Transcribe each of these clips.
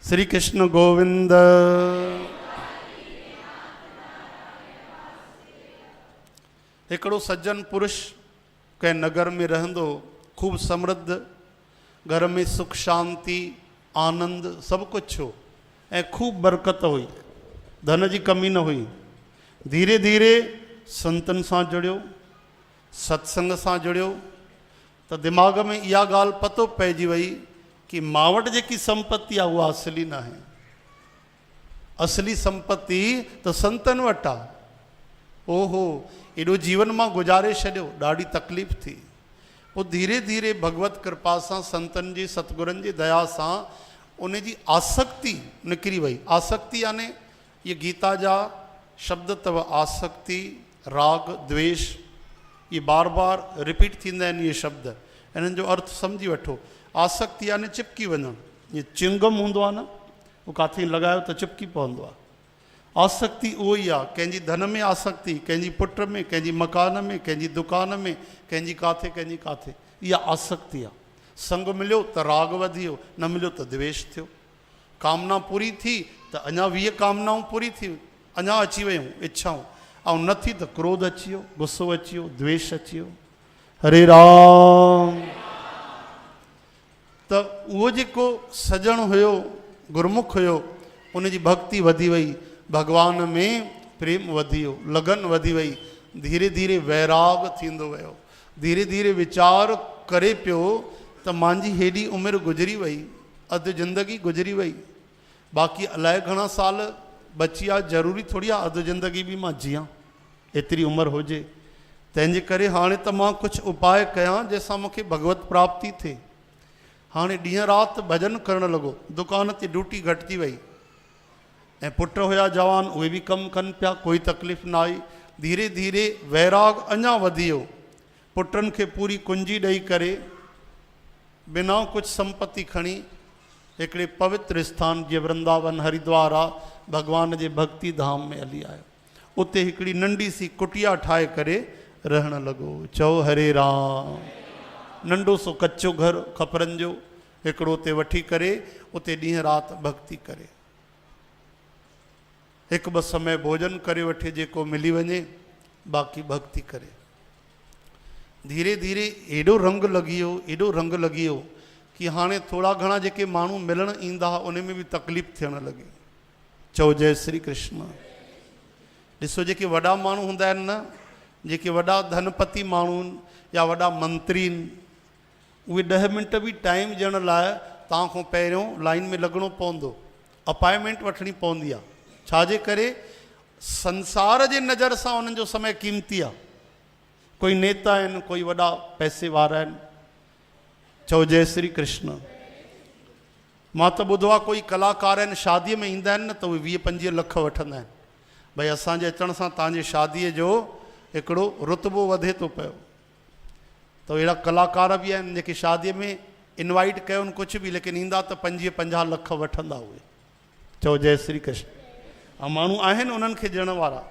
श्री कृष्ण गोविंद। हिकिड़ो सज्जन पुरुष कंहिं नगर में रहंदो, खूब समृद्ध, घर में सुख शांति आनंद सब कुछ हो ऐं खूब बरकत हुई, धन जी कमी न हुई। धीरे धीरे संतन सां जुड़ियो, सत्संग सां जुड़ियो तो दिमाग में इहा ॻाल्हि पतो पइजी वई कि मां वटि जेकी संपत्ति आहे उहा असली न आहे। असली संपत्ति तो संतन वटि आहे। ओहो, एॾो जीवन मां गुजारे छॾियो, ॾाढी तकलीफ़ थी। पोइ धीरे धीरे भगवत कृपा सां, संतन जी सतगुरनि जी दया सां उन जी आसक्ति निकिरी वई। आसक्ति यानी ये गीता जा शब्द अथव, आसक्ति, राग, द्वेष, ये बार बार रिपीट थींदा आहिनि ये शब्द। इन्हनि जो अर्थ सम्झी वठो। आसक्ति यानी चिपकी वञणु। ये चिंगम हूंदो आहे न, उहो काथे लॻायो त चिपकी पवंदो आहे। आसक्ति उहो ई आहे। कंहिंजी धन में आसक्ति, कंहिंजी पुट में, कंहिंजी मकान में, कंहिंजी दुकान में, कंहिंजी काथे कंहिंजी काथे, इहा आसक्ति आहे। संग मिलियो त राग वधियो, न मिलियो त द्वेष थियो। कामना पूरी थी त अञा 20 कामनाऊं पूरी थियूं, अञा अची वियूं इच्छाऊं, ऐं न थी त क्रोध अची वियो, गुस्सो अची वियो, द्वेष अची वियो। हरे राम। त उहो जेको सजण हुयो, गुरमुख हुयो, उनजी भक्ति वधी वई, भगवान में प्रेम वधी वियो, लगन वधी वई। धीरे धीरे वैराग थींदो वियो। धीरे धीरे वीचार करे पियो त मुंहिंजी हेॾी उमिरि गुज़री वई, अधु ज़िंदगी गुज़री वई, बाक़ी अलाए घणा साल बची आहे। ज़रूरी थोरी आहे अधु ज़िंदगी बि मां जियां, एतिरी उमिरि हुजे। तंहिंजे करे हाणे त मां कुझु उपाय कयां जंहिंसां मूंखे भगवत प्राप्ति थिए। हाणे ॾींहं राति भॼन करणु लॻो। दुकान ते ड्यूटी घटि थी वई ऐं पुट हुया जवान, उहे बि कमु कनि पिया, कोई तकलीफ़ न आई। धीरे धीरे वैराग अञा वधी वियो। पुटनि खे पूरी कुंजी ॾेई करे, बिना कुझु संपत्ति खणी, हिकिड़े पवित्र स्थान जीअं वृंदावन हरिद्वार आहे, भगवान जे भक्ति धाम में हली आयो। उते हिकिड़ी नंढी सी कुटिया ठाहे करे रहणु लॻो। चओ हरे राम। नंढो सो कचो घर खपरनि जो हिकिड़ो उते वठी करे उते ॾींहं राति भक्ति करे। हिकु ॿ समय भोजन करे वठे जेको मिली वञे, बाक़ी भक्ति करे। धीरे धीरे एॾो रंग लॻी वियो, एॾो रंग लॻी वियो कि हाणे थोड़ा घणा जेके माण्हू मिलण ईंदा हुआ उन में बि तकलीफ़ थियणु लॻी। चओ जय श्री कृष्ण। ॾिसो, जेके वॾा माण्हू हूंदा आहिनि न, जेके वॾा धनपति माण्हू आहिनि या वॾा मंत्री आहिनि, उहे 10 मिंट बि टाइम ॾियण लाइ तव्हां खां पहिरियों लाइन में लॻणो पवंदो, अपॉइंटमेंट वठणी पवंदी आहे। छाजे करे? संसार जे नज़र सां उन्हनि जो समय क़ीमती आहे। कोई नेता आहिनि, कोई वॾा पैसे वारा आहिनि। चओ जय श्री कृष्ण। मां त ॿुधो आहे कोई कलाकार आहिनि, शादीअ में ईंदा आहिनि न त उहे 20-25 लख वठंदा आहिनि। भई असांजे अचण सां तव्हांजे शादीअ जो हिकिड़ो रुतबो वधे थो पियो। त अहिड़ा कलाकार बि आहिनि जेके शादीअ में इनवाइट कयोनि कुझु बि, लेकिन ईंदा त 25-50 लख वठंदा उहे। चओ जय श्री कृष्ण। ऐं माण्हू आहिनि उन्हनि खे ॾियण वारा।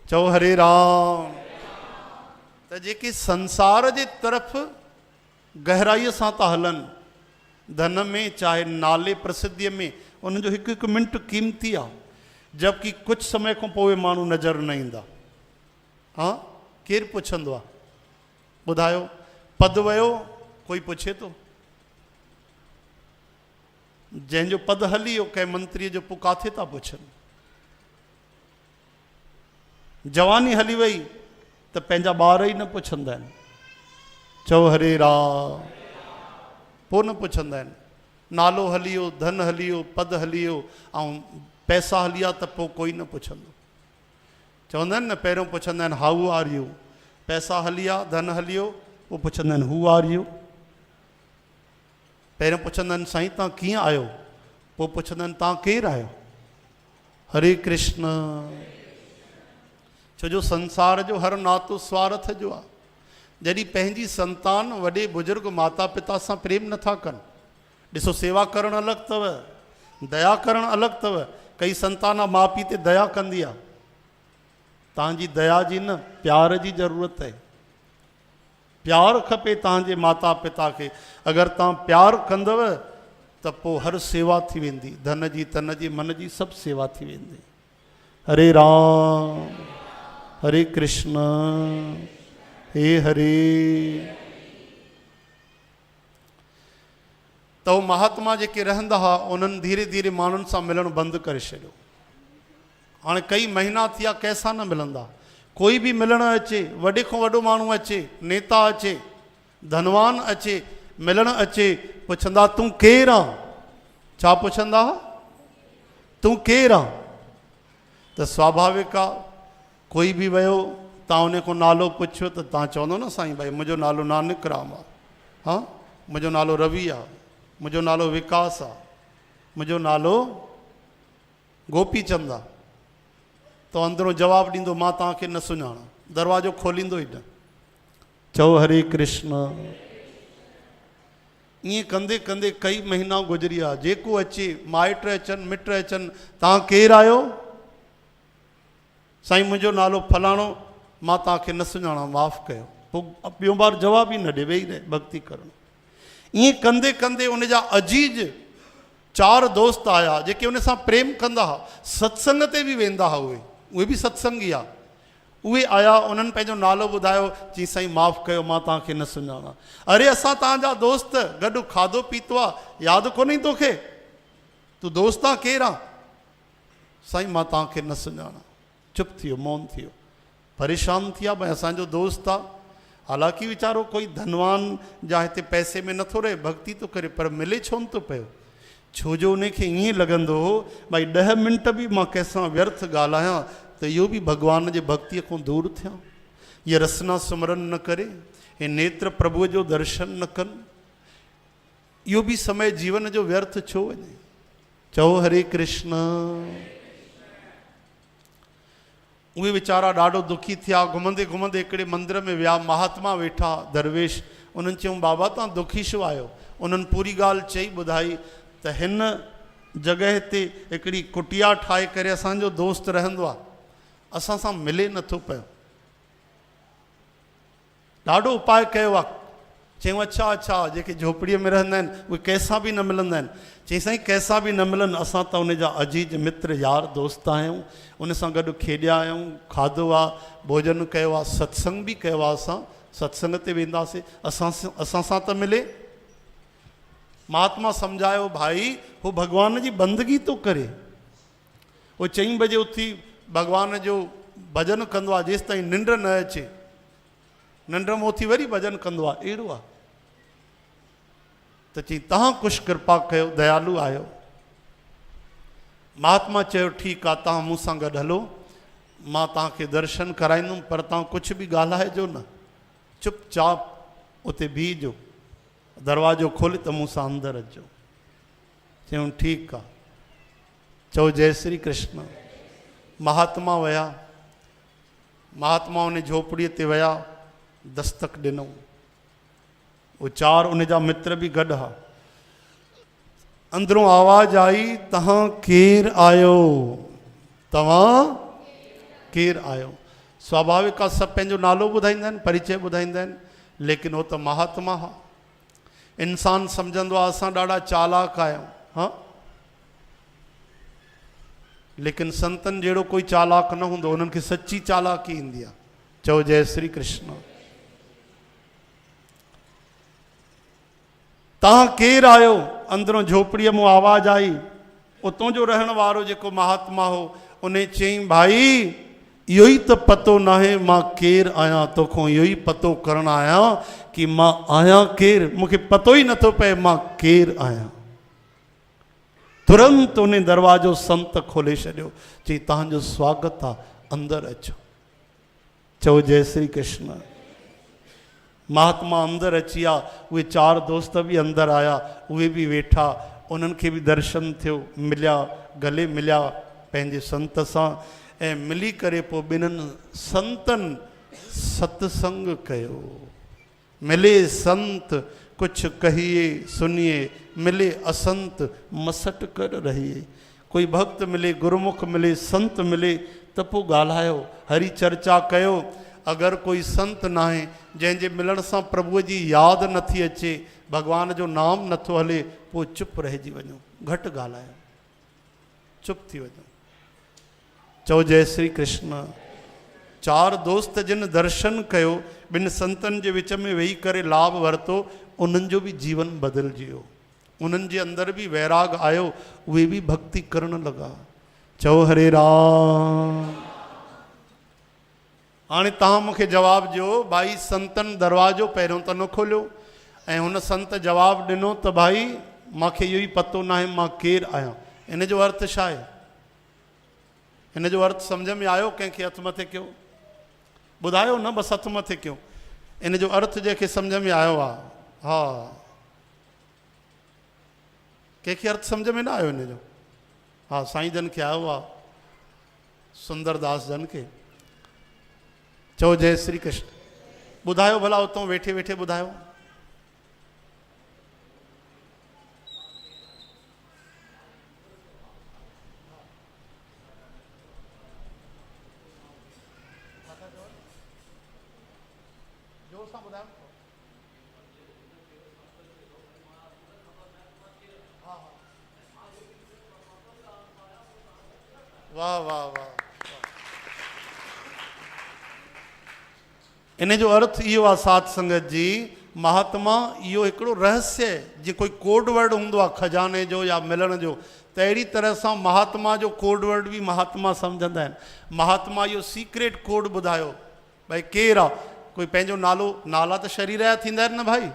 चओ हरे राम। त जेके संसार जे तरफ़ गहराईअ सां था हलनि, धन में चाहे नाले प्रसिद्धीअ में, उन्हनि जो हिकु हिकु मिंट क़ीमती आहे। जबकि कुझु समय खां पोइ माण्हू नज़र न ईंदा। हा, केरु पुछंदो आहे? ॿुधायो, पद वियो कोई पुछे थो? जंहिंजो पद हली वियो कंहिं मंत्रीअ जो, पोइ काथे था पुछनि? जवानी हली वई त पंहिंजा ॿार ई न पुछंदा आहिनि। चओ हरे राम। पोइ न पुछंदा आहिनि। नालो हली वियो, धन हली वियो, पद हली वियो, ऐं पैसा हली विया त पोइ कोई न पुछंदो। चवंदा आहिनि न, पहिरियों पुछंदा आहिनि हाउ आर यू। पैसा हली विया, धन हली वियो, पोइ पुछंदा आहिनि हू आर यू। पहिरियों पुछंदा आहिनि साईं तव्हां कीअं आहियो, पोइ पुछंदा आहिनि तव्हां केरु आहियो। हरे कृष्ण। छो जो संसार जो हर नातो स्वार्थ जो आहे। जॾहिं पंहिंजी संतान वॾे बुजुर्ग माता पिता सां प्रेम नथा कनि। ॾिसो, सेवा करणु अलॻि अथव, दया करणु अलॻि अथव। कई संतान माउ पीउ ते दया कंदी आहे। तव्हांजी दया जी न, प्यार जी ज़रूरत आहे। प्यार खपे तव्हांजे माता पिता खे। अगरि तव्हां प्यार कंदव त पोइ हर सेवा थी वेंदी, धन जी, तन जी, मन जी, सभु सेवा थी वेंदी। हरे राम हरे कृष्ण हे हरे। त उहे महात्मा जेके रहंदा हुआ उन्हनि धीरे धीरे माण्हुनि सां मिलणु बंदि करे छॾियो। हाणे कई महीना थिया कंहिंसां न मिलंदा। कोई बि मिलणु अचे, वॾे खां वॾो माण्हू अचे, नेता अचे, धनवान अचे, मिलणु अचे, पुछंदा तूं केरु आहे? छा पुछंदा? तूं केरु आहे? त स्वाभाविक आहे, कोई बि वियो तव्हां उन खां नालो पुछियो त तव्हां चवंदो न साईं भाई मुंहिंजो नालो नानक राम आहे, हा मुंहिंजो नालो रवि आहे, मुंहिंजो नालो विकास आहे, मुंहिंजो नालो गोपीचंद आहे। त अंदरों जवाबु ॾींदो मां तव्हांखे न सुञाणा, दरवाज़ो खोलींदो ई न। चओ हरे कृष्ण। ईअं कंदे कंदे कई महीना गुज़री विया। जेको अचे, माइट अचनि, मिट अचनि, तव्हां केरु आहियो? साईं मुंहिंजो नालो फलाणो, मां तव्हांखे न सुञाणा, माफ़ु कयो। पोइ ॿियों बार जवाबु ई न ॾे, वेही रहे भक्ति करणु। ईअं कंदे कंदे उन जा अजीज 4 दोस्त आया जेके उन सां प्रेम कंदा हुआ, सत्संग ते बि वेंदा हुआ, उहे बि सत्संगी आहे। उहे आया, उन्हनि पंहिंजो नालो ॿुधायो, चई साईं माफ़ु कयो, मां तव्हांखे न सुञाणा। अरे असां तव्हांजा दोस्त, गॾु खाधो पीतो आहे, यादि कोन्हे तोखे? तूं दोस्त आहे, केरु आहे? साईं मां तव्हांखे न सुञाणा। चुप थियो, मौन थियो, परेशान थी विया, भई असांजो दोस्त आहे। हालांकि वीचारो कोई धनवान जा हिते पैसे में नथो रहे, भक्ति थो करे, पर मिले छो न थो पियो? छो जो उनखे ईअं लॻंदो हो भई 10 मिंट बि मां कंहिंसां व्यर्थ ॻाल्हायां त इहो बि भॻवान जे भक्तीअ खां दूरि थियां, इहा रसना सुमरन न करे, हे नेत्र प्रभुअ जो दर्शन न कनि, इहो बि समय जीवन जो व्यर्थ छो वञे? चओ हरे कृष्ण। उहे वीचारा ॾाढो दुखी थिया। घुमंदे घुमंदे हिकिड़े मंदर में विया, महात्मा वेठा, दरवेश। उन्हनि चयूं बाबा तव्हां दुखी छो आहियो? उन्हनि पूरी ॻाल्हि चई ॿुधाई त हिन जॻह ते हिकिड़ी कुटिया ठाहे करे असांजो दोस्त रहंदो आहे, असां सां मिले नथो पियो। ॾाढो उपाय कयो आहे। चयूं अच्छा अच्छा, जेके झोपड़ीअ में रहंदा आहिनि उहे कंहिंसां बि न मिलंदा आहिनि। चई साईं कंहिंसां बि न मिलनि, असां त उन जा अजीज मित्र यार दोस्त आहियूं, उन सां गॾु खेॾिया आहियूं, खाधो आहे, भोजन कयो आहे, सत्संग बि कयो आहे, असां सत्संग ते वेंदासीं, असां सां त मिले। महात्मा सम्झायो भाई हू भॻवान जी बंदगी थो करे। उहो 4 बजे उथी भॻवान जो भॼन कंदो आहे, जेसि ताईं निंड न अचे, निंड में उथी वरी भॼन कंदो आहे, अहिड़ो आहे। त चई तव्हां कुझु कृपा कयो, दयालु आहियो। महात्मा चयो ठीकु आहे, तव्हां मूं सां गॾु हलो, मां तव्हांखे दर्शन कराईंदुमि, पर तव्हां कुझु बि ॻाल्हाइजो न, चुपचाप उते बीहजो, दरवाज़ो खोले त मूं सां अंदरि अचो। चयूं ठीकु आहे। चओ जय श्री कृष्ण। महात्मा विया, महात्मा उन झोपड़ीअ ते विया, दस्तक ॾिनऊं। उहे 4 उन जा मित्र बि गॾु हुआ। अंदरों आवाज़ आई, तव्हां केरु आहियो? तव्हां केरु आहियो? स्वाभाविक आहे, सभु पंहिंजो नालो ॿुधाईंदा आहिनि, परिचय ॿुधाईंदा आहिनि, लेकिन उहो त महात्मा हुआ। इंसान सम्झंदो आहे असां ॾाढा चालाक आहियूं, हा, लेकिन संतन जहिड़ो कोई चालाक न हूंदो, उन्हनि खे सची चालाकी ईंदी आहे। चओ जय श्री कृष्ण। तव्हां केरु आहियो? अंदरों झोपड़ीअ मां आवाज़ आई। उतां जो रहण वारो जेको महात्मा हो, उन चयईं भाई इहो ई त पतो नाहे मां केरु आहियां, तोखां इहो ई पतो करणु आहियां कि मां आहियां केरु, मूंखे पतो ई नथो पए मां केरु आहियां। तुरंत उन दरवाज़ो संत खोले छॾियो, चई तव्हांजो स्वागत आहे, अंदरि अचो। चओ जय श्री कृष्ण। महात्मा अंदरि अची विया, उहे 4 दोस्त बि अंदरि आया, उहे बि वेठा, उन्हनि खे बि दर्शन थियो, मिलिया, गले मिलिया पंहिंजे संत सां, ऐं मिली करे पोइ ॿिन्हिनि संतनि सत्संग कयो। मिले संत कुछ कहिए सुनिए, मिले असंत मसट कर रहिए। कोई भक्त मिले, गुरुमुख मिले, संत मिले त पोइ ॻाल्हायो, हरी चर्चा कयो। अगरि कोई संत नाहे जंहिंजे मिलण सां प्रभुअ जी यादि नथी अचे, भगवान जो नाम नथो हले पोइ चुप रहिजी वञो, घटि ॻाल्हायो, चुप थी वञो। चओ जय श्री कृष्ण। चार दोस्त जिन दर्शन कयो, ॿिनि संतनि जे विच में वेही करे लाभ वरितो, उन्हनि जो बि जीवन बदिलजी वियो, उन्हनि जे अंदर बि वैराग आयो, उहे बि भक्ति करण लॻा। चओ हरे राम। हाणे तव्हां मूंखे जवाबु ॾियो, भाई संतनि दरवाज़ो पहिरियों त न खोलियो ऐं हुन संत जवाबु ॾिनो त भाई मूंखे इहो ई पतो न आहे मां केरु आहियां। इन जो अर्थ छा आहे? इन जो अर्थ सम्झ में आयो? कंहिंखे हथ मथे कयो, ॿुधायो न, बसि हथ मथे कयो। इन जो अर्थ जंहिंखे सम्झ में आयो आहे, हा, कंहिंखे अर्थ सम्झ में न आयो इन जो? हा, साईं जन खे आयो आहे, सुंदरदास जन खे। चओ जय श्री कृष्ण। ॿुधायो भला, उतां वेठे वेठे ॿुधायो। वाह वाह वाह। इन जो अर्थ इहो आहे साध संगत जी, महात्मा इहो हिकिड़ो रहस्य आहे, जीअं कोई कोड वर्ड हूंदो आहे खजाने जो या मिलण जो, त अहिड़ी तरह सां महात्मा जो कोड वर्ड बि महात्मा सम्झंदा आहिनि। महात्मा इहो सीक्रेट कोड ॿुधायो, भाई केरु आहे, कोई पंहिंजो नालो, नाला त शरीर जा थींदा आहिनि न भाई।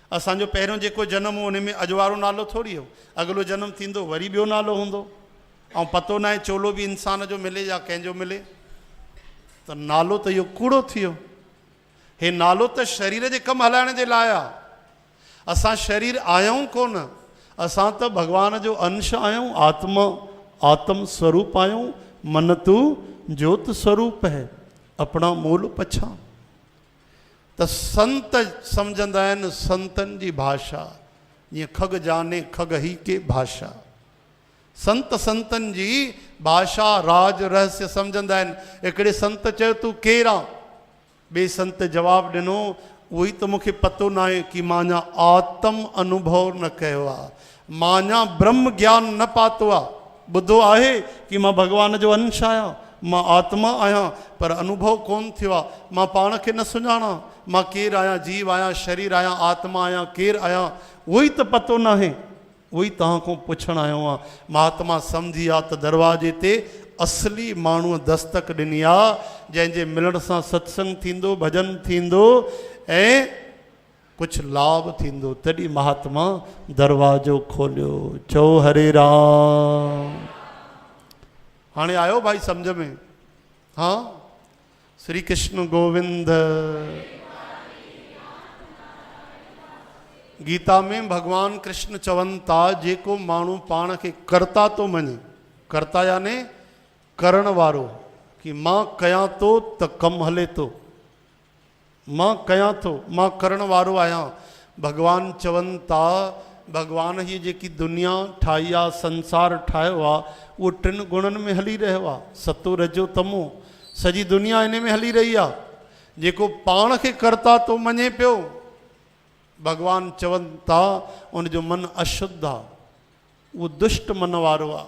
असांजो पहिरियों जेको जनम हो, उन में अॼु वारो नालो थोरी हो, अॻिलो जनम थींदो वरी ॿियो नालो हूंदो, ऐं पतो न आहे चोलो बि इंसान जो मिले या कंहिंजो मिले, त नालो त इहो कूड़ो थी वियो। हे नालो त शरीर जे कमु हलाइण जे लाइ आहे। असां शरीर आहियूं कोन, असां त भॻवान जो अंश आहियूं, आत्मा, आत्म स्वरूप आहियूं। मन तू ज्योत स्वरूप है, अपना मूल पछा। त संत सम्झंदा आहिनि संतनि जी भाषा, जीअं खग जाने खग ही के भाषा। संत संतनि जी भाषा, राज, रहस्य सम्झंदा आहिनि। हिकिड़े संत चयो तूं केरु आहे? ॿिए संत जवाबु ॾिनो, उहो ई त मूंखे पतो न आहे कि मां अञा आत्म अनुभव न कयो आहे, मां अञा ब्रह्म ज्ञान न पातो आहे। ॿुधो आहे कि मां भॻवान जो अंश आहियां, मां आत्मा आहियां, पर अनुभव कोन थियो आहे। मां पाण खे न सुञाणा, मां केरु आहियां, जीव आहियां, शरीर आहियां, आत्मा आहियां, केरु आहियां, उहो ई त पतो न आहे। उहो ई तव्हां खां पुछणु आयो आहे। महात्मा सम्झी आहे त दरवाजे ते असली माण्हूअ दस्तक ॾिनी आहे, जंहिंजे मिलण सां सत्संग थींदो, भॼन थींदो ऐं कुझु लाभ थींदो, तॾहिं महात्मा दरवाजो खोलियो। चओ हरे राम। हाणे आयो भाई सम्झ में? हाँ, श्री कृष्ण गोविंद। गीता में भगवान कृष्ण चवनि था, जेको माण्हू पाण खे कर्ता तो मञे, कर्ता याने करण वारो, कि मां कयां थो त कमु हले थो, मां कयां थो, मां करण वारो आहियां। भगवान चवनि था, भगवान ही जेकी दुनिया ठाही आहे, संसार ठाहियो आहे, उहो टिनि गुणनि में हली रहियो आहे, सतो रजो तमो, सॼी दुनिया इन में हली रही आहे। जेको पाण खे कर्ता तो मञे पियो, भगवान चवनि था उनजो मन अशुद्ध आहे, उहो दुष्ट मन वारो आहे,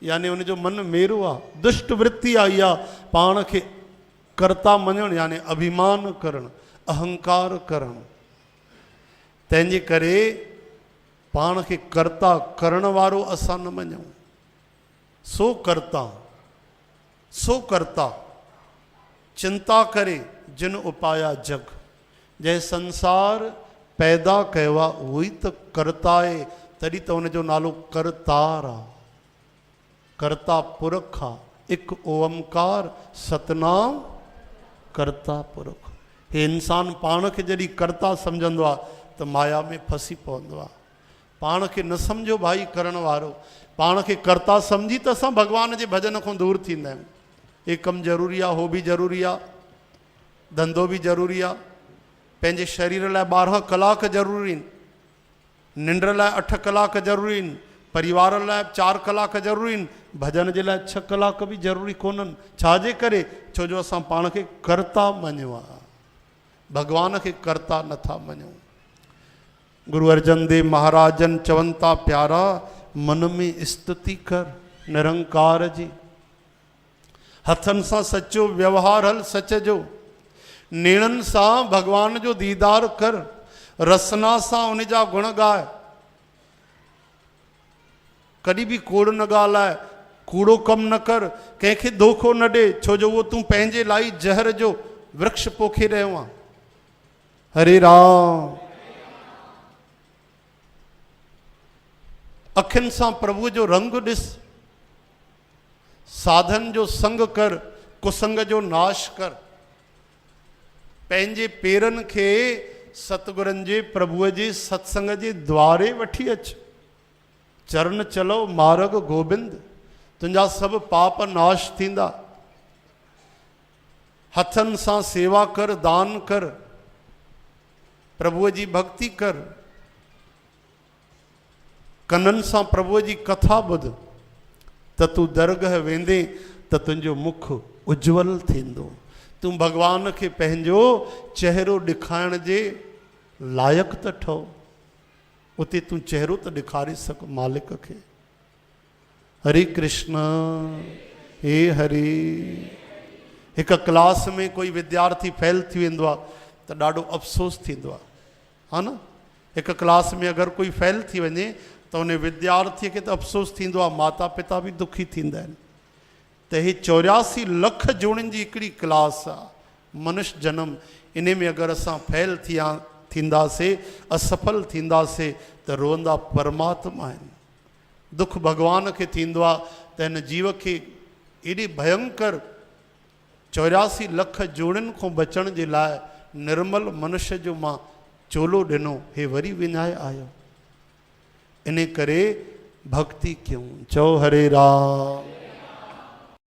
यानी उनजो मन मेरो आहे, दुष्ट वृत्ति आई आहे। पाण खे कर्ता मञणु यानी अभिमान करणु, अहंकार करणु। तंहिंजे करे पाण खे कर्ता करण वारो असां न मञूं। सो कर्ता, सो कर्ता चिंता करे जिन उपाया जग, जंहिं संसार पैदा कयो आहे उहो ई त कर्ता आहे, तॾहिं त हुनजो नालो करतार आहे, कर्ता पुरख आहे। हिकु ओमकार सतनाम कर्ता पुरख। हे इंसान पाण खे जॾहिं कर्ता सम्झंदो आहे त माया में फसी पवंदो आहे। पाण खे न सम्झो भाई करण वारो, पाण खे कर्ता सम्झी त असां भॻवान जे भॼन खां दूरि थींदा आहियूं। हे कमु ज़रूरी आहे, हो बि ज़रूरी आहे, धंधो बि ज़रूरी आहे, पंहिंजे शरीर लाइ 12 कलाक ज़रूरी आहिनि, निंड लाइ 8 कलाक ज़रूरी आहिनि, परिवार लाइ 4 कलाक ज़रूरी आहिनि, भॼन जे लाइ 6 कलाक बि ज़रूरी कोन्हनि। छाजे करे? छो जो असां पाण खे कर्ता मञियो आहे, भॻवान खे कर्ता नथा मञूं। गुरु अर्जन देव महाराजन चवंता प्यारा, मन में स्तुति कर निरंकार जी। हथन सां सचो व्यवहार हल सच जो, नेणन सां भगवान जो दीदार कर, रसना सां उन जा गुण गाए। कभी भी कूड़ न ॻाल्हाए, कूड़ो कम न कर, कंहिंखे धोखो न ॾे, छो जो वो तूं पंहिंजे लाइ जहर जो वृक्ष पोखे रहियो आहे। हरे राम। अखियुनि सां प्रभु जो रंग ॾिस, साधन जो संग कर, कुसंग जो नाश कर। पंहिंजे पेरनि खे सतगुरनि जे प्रभुअ जे सत्संग जे द्वारे वठी अच। चरण चलो मार्ग गोबिंद, तुंहिंजा सभु पाप नाश थींदा। हथनि सां सेवा कर, दान कर, प्रभुअ जी भक्ति कर। कननि सां प्रभुअ जी कथा ॿुध, त तूं दरगाह वेंदे त तुंहिंजो मुख उज्जवल थींदो। तूं भगवान खे पंहिंजो चेहरो ॾेखारण जे लाइक़ु त ठहो। उते तूं चेहरो त ॾेखारे सघ मालिक खे। हरे कृष्ण, हे हरे। हिकु क्लास में कोई विद्यार्थी फेल थी वेंदो आहे त ॾाढो अफ़सोस थींदो आहे, हा न। हिकु क्लास में अगरि कोई फेल थी वञे त उन विद्यार्थीअ खे त अफ़सोस थींदो आहे, माता पिता बि दुखी थींदा आहिनि। त हे 84 लख जोड़ियुनि जी हिकिड़ी क्लास आहे, मनुष्य जन्म। इन में अगरि असां फेल थींदासीं, असफल थींदासीं त रोअंदा परमात्मा आहिनि। दुख भगवान खे थींदो आहे त हिन जीव खे एॾी भयंकर 84 लख जोड़ियुनि खां बचण जे लाइ निर्मल मनुष्य जो मां चोलो ॾिनो, हे वरी विञाए आयो। इन करे भक्ति कयूं। चओ हरे राम।